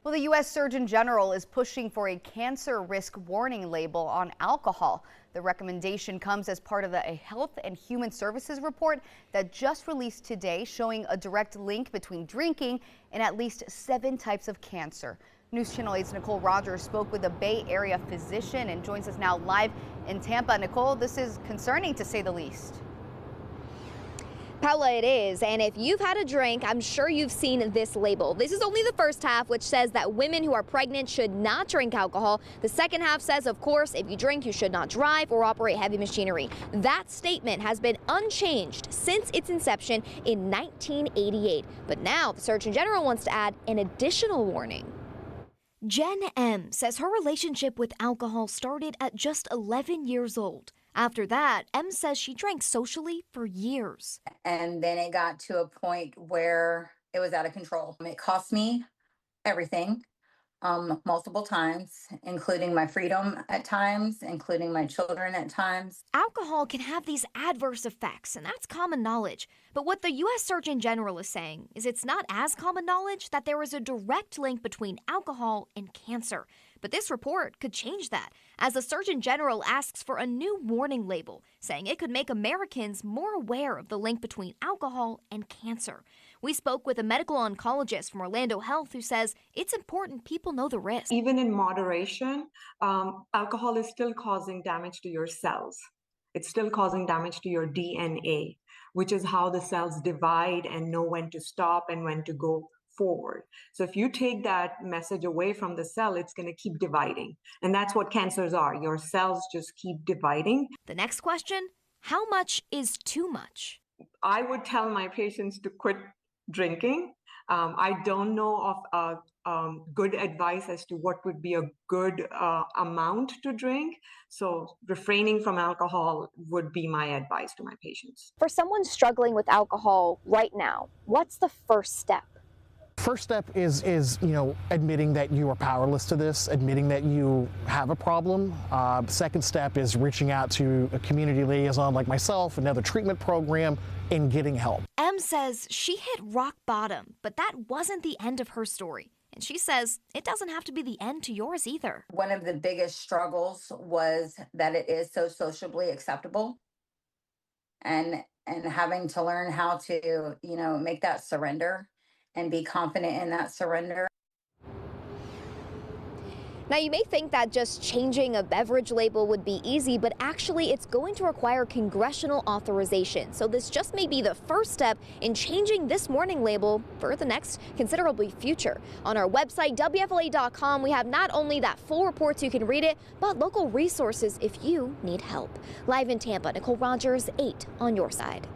Well, the U.S. Surgeon General is pushing for a cancer risk warning label on alcohol. The recommendation comes as part of a Health and Human Services report that just released today, showing a direct link between drinking and at least 7 types of cancer. News Channel 8's Nicole Rogers spoke with a Bay Area physician and joins us now live in Tampa. Nicole, this is concerning to say the least. Paula, it is, and if you've had a drink, I'm sure you've seen this label. This is only the first half, which says that women who are pregnant should not drink alcohol. The second half says, of course, if you drink, you should not drive or operate heavy machinery. That statement has been unchanged since its inception in 1988. But now the Surgeon General wants to add an additional warning. Jen M. says her relationship with alcohol started at just 11 years old. After that, M says she drank socially for years. And then it got to a point where it was out of control. It cost me everything, multiple times, including my freedom at times, including my children at times. Alcohol can have these adverse effects, and that's common knowledge. But what the U.S. Surgeon General is saying is it's not as common knowledge that there is a direct link between alcohol and cancer. But this report could change that, as the Surgeon General asks for a new warning label, saying it could make Americans more aware of the link between alcohol and cancer. We spoke with a medical oncologist from Orlando Health who says it's important people know the risk. Even in moderation, alcohol is still causing damage to your cells. It's still causing damage to your DNA, which is how the cells divide and know when to stop and when to go forward. So if you take that message away from the cell, it's going to keep dividing. And that's what cancers are. Your cells just keep dividing. The next question, how much is too much? I would tell my patients to quit drinking. I don't know of good advice as to what would be a good amount to drink. So refraining from alcohol would be my advice to my patients. For someone struggling with alcohol right now, what's the first step? First step is admitting that you are powerless to this, admitting that you have a problem. Second step is reaching out to a community liaison like myself, another treatment program, and getting help. M says she hit rock bottom, but that wasn't the end of her story. And she says it doesn't have to be the end to yours either. One of the biggest struggles was that it is so sociably acceptable, and having to learn how to, make that surrender and be confident in that surrender. Now, you may think that just changing a beverage label would be easy, but actually it's going to require congressional authorization. So this just may be the first step in changing this warning label for the next considerably future. On our website, WFLA.com, we have not only that full report so you can read it, but local resources if you need help. Live in Tampa, Nicole Rogers, 8 on your side.